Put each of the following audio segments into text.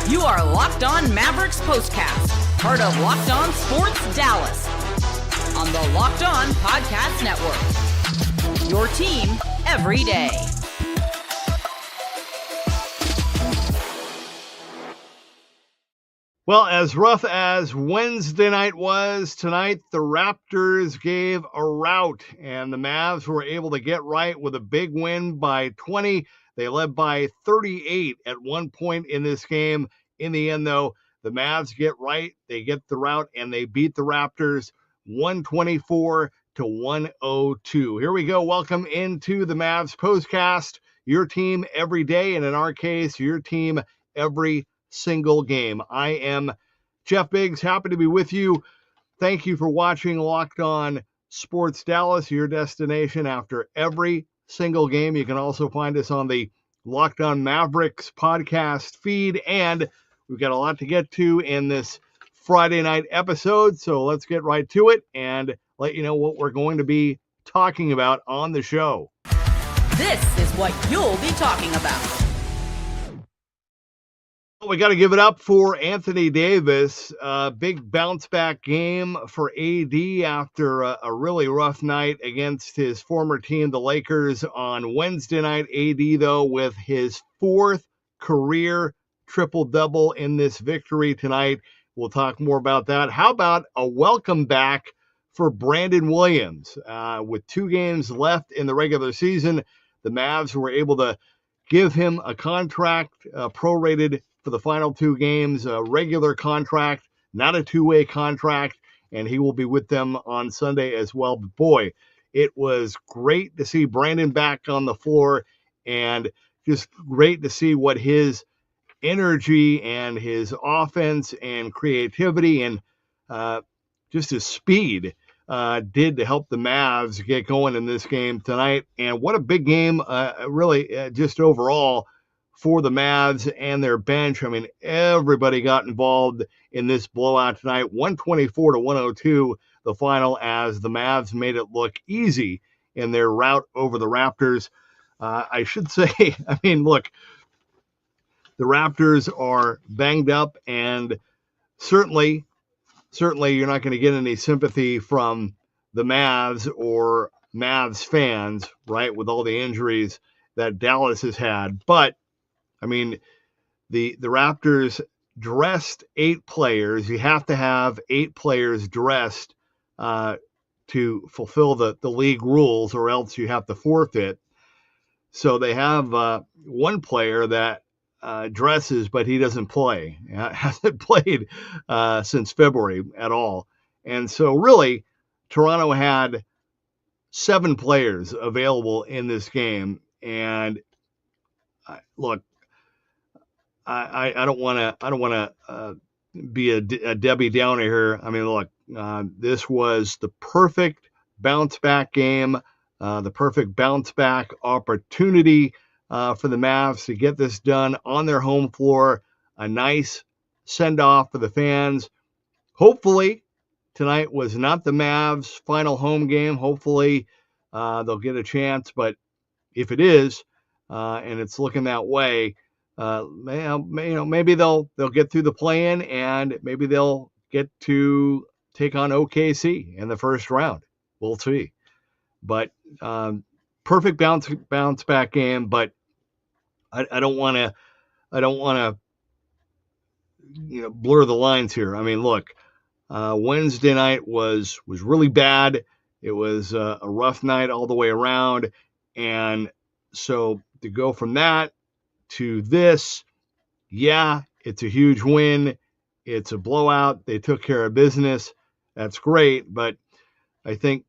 You are Locked On Mavericks Postcast, part of Locked On Sports Dallas, on the Locked On Podcast Network. Your team every day. Well, as rough as Wednesday night was, tonight the Raptors gave a rout, and the Mavs were able to get right with a big win by 20. They led by 38 at one point in this game. In the end, though, the Mavs get right, they get the rout, and they beat the Raptors 124-102. Here we go. Welcome into the Mavs Postcast, your team every day, and in our case, your team every single game. I am Jeff Biggs, happy to be with you. Thank you for watching Locked On Sports Dallas, your destination after every single game. You can also find us on the Locked On Mavericks podcast feed, and we've got a lot to get to in this Friday night episode, so let's get right to it and let you know what we're going to be talking about on the show. This is what you'll be talking about. We got to give it up for Anthony Davis. Big bounce back game for AD after a really rough night against his former team, the Lakers, on Wednesday night. AD, though, with his fourth career triple-double in this victory tonight. We'll talk more about that. How about a welcome back for Brandon Williams? With 2 games left in the regular season, the Mavs were able to give him a contract prorated for the final 2 games, a regular contract, not a two-way contract, and he will be with them on Sunday as well. But boy, it was great to see Brandon back on the floor, and just great to see what his energy and his offense and creativity and just his speed did to help the Mavs get going in this game tonight. And what a big game, really, just overall for the Mavs and their bench. I mean, everybody got involved in this blowout tonight. 124-102, the final, as the Mavs made it look easy in their rout over the Raptors. I should say, I mean, look, the Raptors are banged up, and certainly you're not going to get any sympathy from the Mavs or Mavs fans, right, with all the injuries that Dallas has had. But I mean, the Raptors dressed 8 players. You have to have 8 players dressed to fulfill the league rules, or else you have to forfeit. So they have one player that dresses, but he doesn't play. Hasn't played since February at all. And so really, Toronto had 7 players available in this game. And look, I don't want to be a Debbie Downer here. I mean, look, this was the perfect bounce back game, the perfect bounce back opportunity for the Mavs to get this done on their home floor. A nice send off for the fans. Hopefully, tonight was not the Mavs' final home game. Hopefully, they'll get a chance. But if it is, and it's looking that way, maybe they'll get through the play-in, and maybe they'll get to take on OKC in the first round. We'll see. But perfect bounce back game. But I don't want to blur the lines here. I mean, look, Wednesday night was really bad. It was a rough night all the way around, and so to go from that to this, yeah, it's a huge win. It's a blowout. They took care of business. That's great. But I think,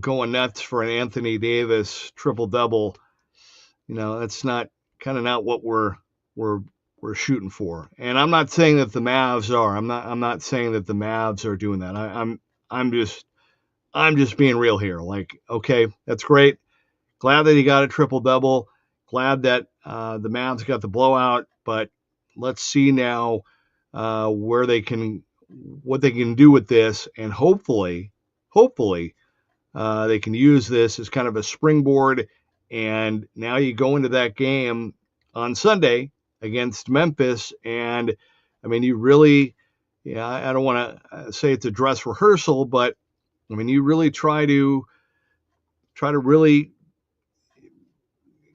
going nuts for an Anthony Davis triple-double, that's not what we're shooting for. And I'm not saying that the Mavs are. I'm not saying that the Mavs are doing that. I'm just being real here. Like, okay, that's great. Glad that he got a triple-double. Glad that the Mavs got the blowout, but let's see now what they can do with this, and hopefully they can use this as kind of a springboard. And now you go into that game on Sunday against Memphis. And I mean, you really, I don't want to say it's a dress rehearsal, but I mean, you really try to really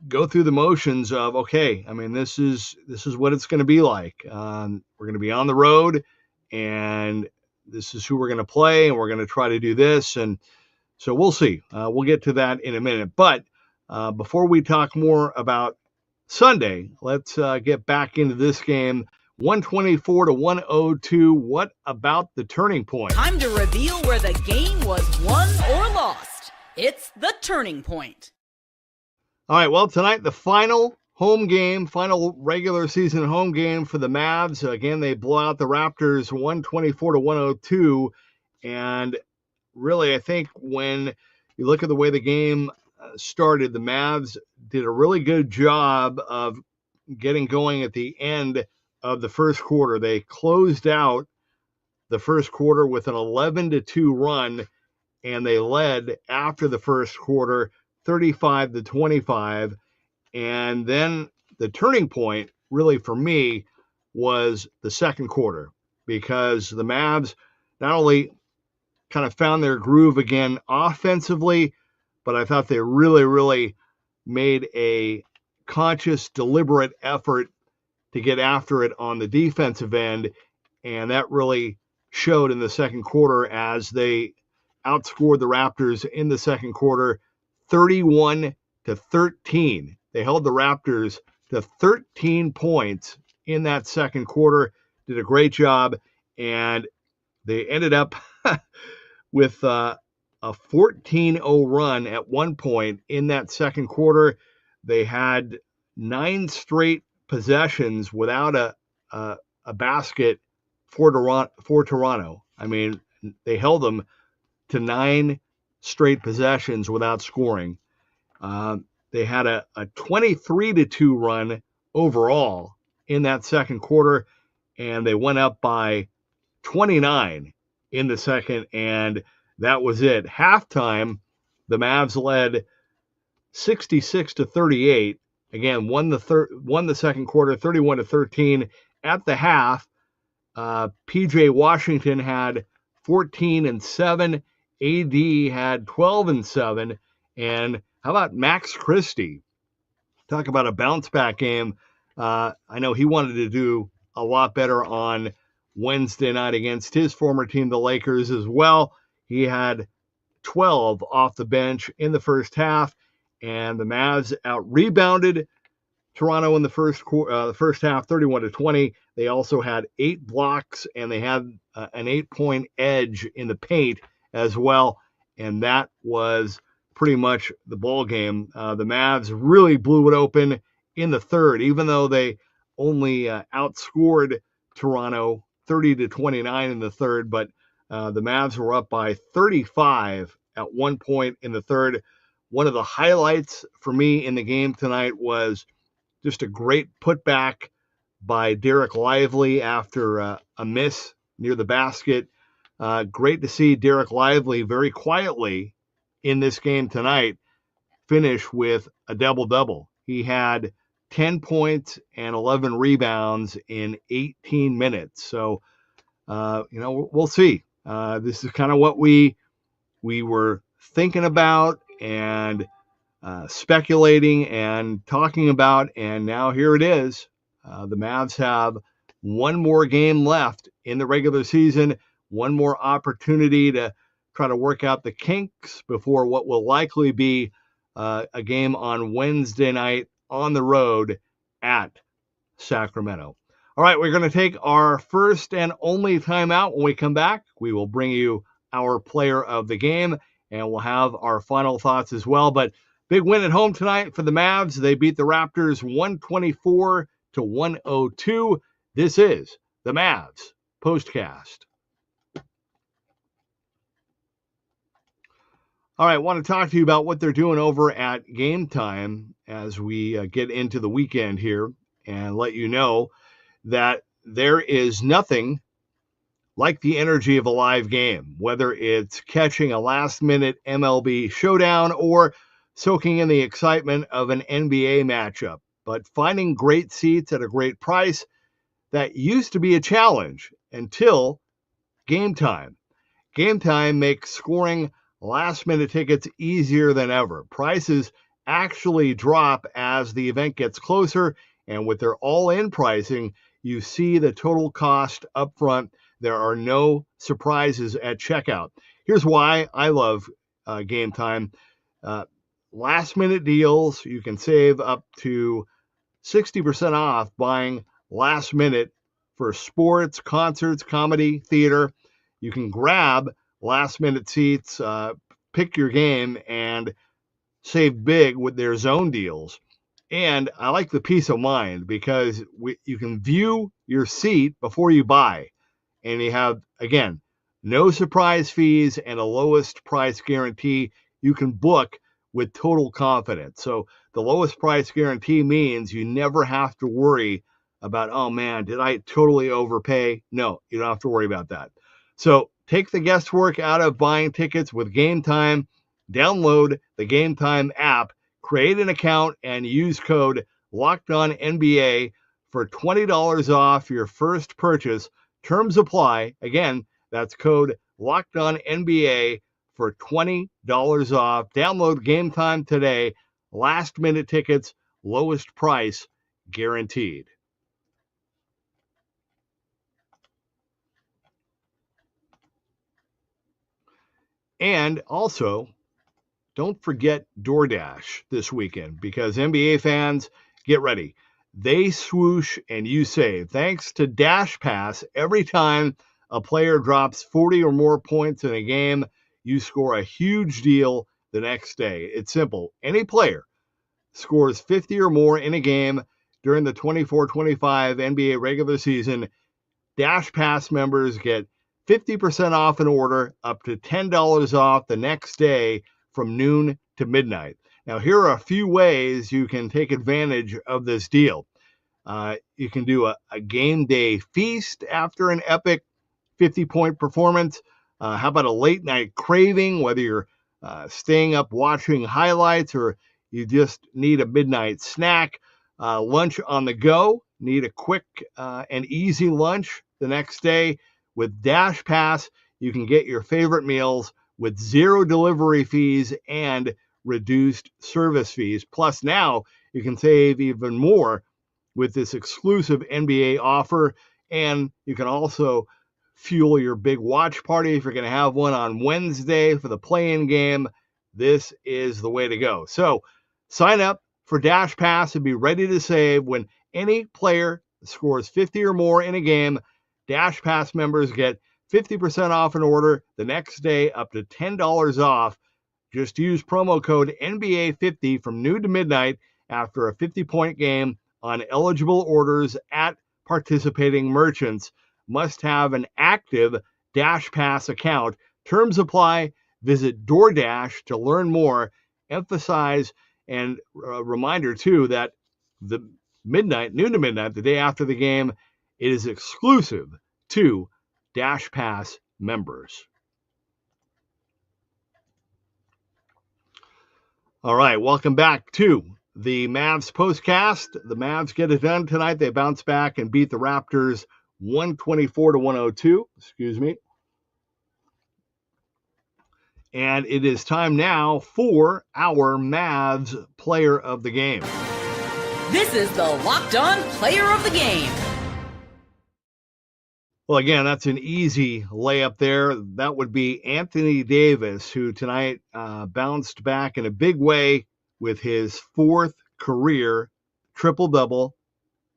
go through the motions of, okay, I mean, this is what it's going to be like. We're going to be on the road, and this is who we're going to play, and we're going to try to do this. And so we'll see. We'll get to that in a minute. But before we talk more about Sunday, let's get back into this game. 124 to 102. What about the turning point? Time to reveal where the game was won or lost. It's the turning point. All right, well, tonight, the final regular season home game for the Mavs. Again, they blow out the Raptors 124 to 102. And really, I think when you look at the way the game started, the Mavs did a really good job of getting going at the end of the first quarter. They closed out the first quarter with an 11-2 run, and they led after the first quarter 35-25. And then the turning point, really for me, was the second quarter, because the Mavs not only kind of found their groove again offensively, but I thought they really, really made a conscious, deliberate effort to get after it on the defensive end. And that really showed in the second quarter as they outscored the Raptors in the second quarter 31-13. They held the Raptors to 13 points in that second quarter, did a great job, and they ended up with a 14-0 run at one point in that second quarter. They had 9 straight possessions without a basket for Toronto. I mean, they held them to 9 straight possessions without scoring. They had a 23-2 run overall in that second quarter, and they went up by 29 in the second, and that was it. Halftime, the Mavs led 66-38. Again, won the second quarter 31-13. At the half, PJ Washington had 14-7. AD had 12-7. And how about Max Christie? Talk about a bounce back game. I know he wanted to do a lot better on Wednesday night against his former team, the Lakers, as well. He had 12 off the bench in the first half, and the Mavs out-rebounded Toronto in the first half, 31-20. They also had 8 blocks, and they had an 8-point edge in the paint as well, and that was pretty much the ball game. The Mavs really blew it open in the third, even though they only outscored Toronto 30-29 in the third, but the Mavs were up by 35 at one point in the third. One of the highlights for me in the game tonight was just a great putback by Derek Lively after a miss near the basket. Great to see Derek Lively very quietly in this game tonight finish with a double-double. He had 10 points and 11 rebounds in 18 minutes. So, we'll see. This is kind of what we were thinking about and speculating and talking about, and now here it is. The Mavs have one more game left in the regular season, one more opportunity to try to work out the kinks before what will likely be a game on Wednesday night on the road at Sacramento. All right, we're going to take our first and only timeout. When we come back, we will bring you our player of the game, and we'll have our final thoughts as well. But big win at home tonight for the Mavs. They beat the Raptors 124-102. This is the Mavs Postcast. All right, I want to talk to you about what they're doing over at Game Time as we get into the weekend here, and let you know that there is nothing like the energy of a live game, whether it's catching a last-minute MLB showdown or soaking in the excitement of an NBA matchup. But finding great seats at a great price, that used to be a challenge until Game Time. Game Time makes scoring last-minute tickets easier than ever. Prices actually drop as the event gets closer, and with their all-in pricing, you see the total cost up front. There are no surprises at checkout. Here's why I love Game Time. Last-minute deals, you can save up to 60% off buying last minute for sports, concerts, comedy, theater. You can grab last minute seats, pick your game, and save big with their zone deals. And I like the peace of mind because you can view your seat before you buy. And you have, again, no surprise fees and a lowest price guarantee. You can book with total confidence. So the lowest price guarantee means you never have to worry about, oh man, did I totally overpay? No, you don't have to worry about that. So take the guesswork out of buying tickets with Game Time. Download the Game Time app, create an account, and use code LOCKEDONNBA for $20 off your first purchase. Terms apply. Again, that's code LOCKEDONNBA for $20 off. Download Game Time today. Last minute tickets, lowest price guaranteed. And also, don't forget DoorDash this weekend because NBA fans, get ready. They swoosh and you save. Thanks to Dash Pass, every time a player drops 40 or more points in a game, you score a huge deal the next day. It's simple. Any player scores 50 or more in a game during the 24-25 NBA regular season, Dash Pass members get 50% off an order, up to $10 off the next day from noon to midnight. Now, here are a few ways you can take advantage of this deal. You can do a game day feast after an epic 50-point performance. How about a late night craving, whether you're staying up watching highlights or you just need a midnight snack? Lunch on the go, need a quick and easy lunch the next day. With Dash Pass, you can get your favorite meals with zero delivery fees and reduced service fees. Plus, now you can save even more with this exclusive NBA offer. And you can also fuel your big watch party if you're going to have one on Wednesday for the play-in game. This is the way to go. So sign up for Dash Pass and be ready to save when any player scores 50 or more in a game. Dash Pass members get 50% off an order the next day, up to $10 off. Just use promo code NBA50 from noon to midnight after a 50-point game on eligible orders at participating merchants. Must have an active Dash Pass account. Terms apply. Visit DoorDash to learn more. Emphasize and reminder, too, that the noon to midnight, the day after the game, it is exclusive to Dash Pass members. All right, welcome back to the Mavs postcast. The Mavs get it done tonight. They bounce back and beat the Raptors 124-102. Excuse me. And it is time now for our Mavs player of the game. This is the Locked On Player of the Game. Well, again, that's an easy layup there. That would be Anthony Davis, who tonight bounced back in a big way with his fourth career triple-double,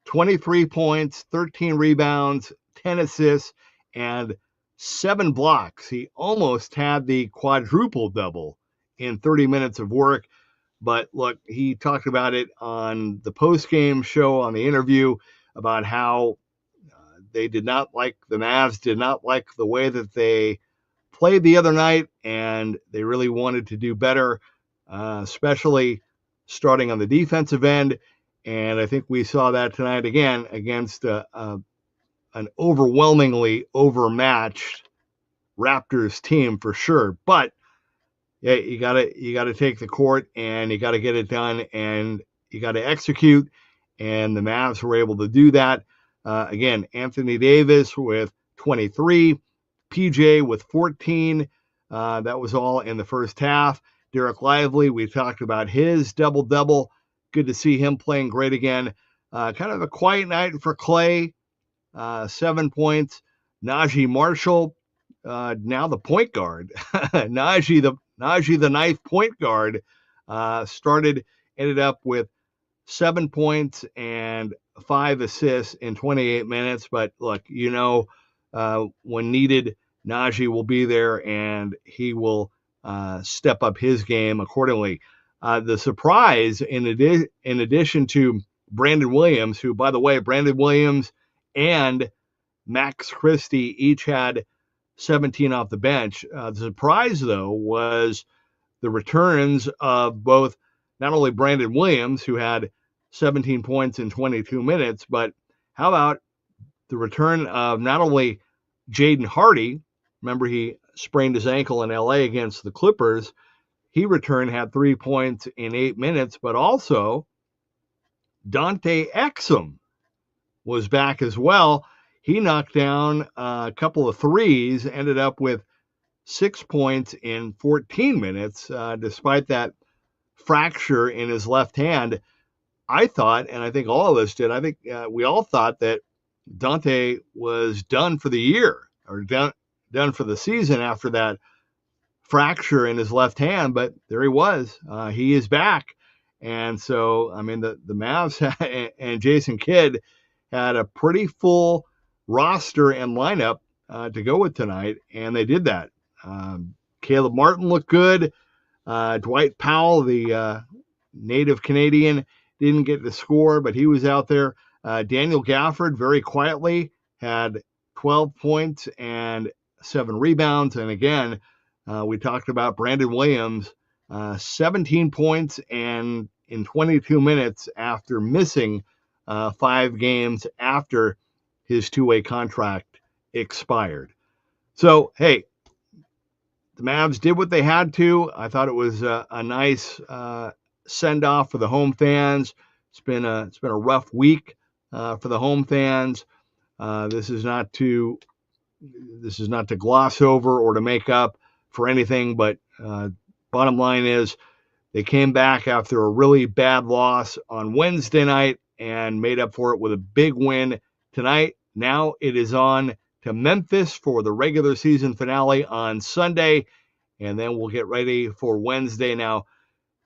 23 points, 13 rebounds, 10 assists, and 7 blocks. He almost had the quadruple-double in 30 minutes of work. But look, he talked about it on the post-game show, on the interview, about how the Mavs did not like the way that they played the other night, and they really wanted to do better, especially starting on the defensive end. And I think we saw that tonight again against an overwhelmingly overmatched Raptors team for sure. But yeah, you gotta take the court and you gotta get it done and you gotta execute. and the Mavs were able to do that. Again, Anthony Davis with 23, PJ with 14. That was all in the first half. Derek Lively, we talked about his double-double. Good to see him playing great again. Kind of a quiet night for Clay, 7 points. Najee Marshall, now the point guard. Najee, the ninth point guard, ended up with 7 points and 5 assists in 28 minutes. But look, when needed, Najee will be there and he will step up his game accordingly. The surprise, in addition to Brandon Williams, who, by the way, Brandon Williams and Max Christie each had 17 off the bench. The surprise, though, was the returns of both not only Brandon Williams, who had 17 points in 22 minutes, but how about the return of not only Jaden Hardy? Remember, he sprained his ankle in LA against the Clippers. He returned, had 3 points in 8 minutes, but also Dante Exum was back as well. He knocked down a couple of threes, ended up with 6 points in 14 minutes, despite that fracture in his left hand. I thought, and I think all of us did, we all thought that Dante was done for the year or done for the season after that fracture in his left hand, but there he was. He is back. And so, the Mavs and Jason Kidd had a pretty full roster and lineup to go with tonight, and they did that. Caleb Martin looked good. Dwight Powell, the native Canadian, didn't get to score, but he was out there. Daniel Gafford, very quietly, had 12 points and 7 rebounds. And again, we talked about Brandon Williams, 17 points and in 22 minutes after missing 5 games after his two-way contract expired. So, hey, the Mavs did what they had to. I thought it was a nice send-off for the home fans. It's been a rough week for the home fans. This is not to gloss over or to make up for anything, but bottom line is they came back after a really bad loss on Wednesday night and made up for it with a big win tonight. Now it is on to Memphis for the regular season finale on Sunday, and then we'll get ready for Wednesday. Now,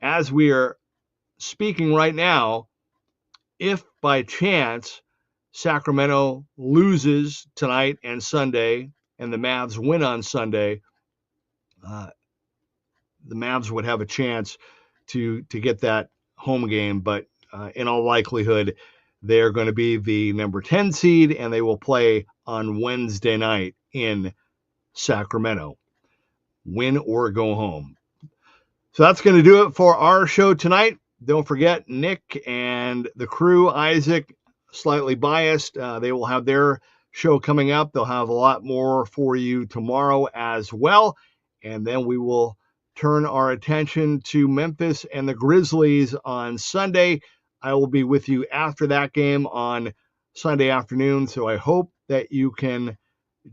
as we are speaking right now, if by chance Sacramento loses tonight and Sunday and the Mavs win on Sunday, the Mavs would have a chance to get that home game, but in all likelihood, they're going to be the number 10 seed, and they will play on Wednesday night in Sacramento. Win or go home. So that's going to do it for our show tonight. Don't forget, Nick and the crew, Isaac, Slightly Biased, they will have their show coming up. They'll have a lot more for you tomorrow as well. And then we will turn our attention to Memphis and the Grizzlies on Sunday. I will be with you after that game on Sunday afternoon. So I hope that you can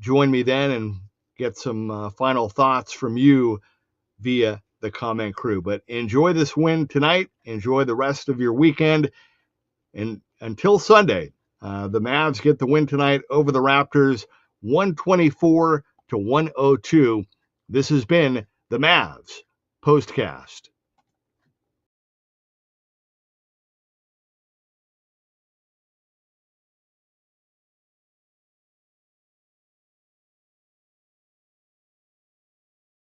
join me then and get some final thoughts from you via the comment crew. But enjoy this win tonight. Enjoy the rest of your weekend. And until Sunday, the Mavs get the win tonight over the Raptors, 124-102. This has been the Mavs Postcast.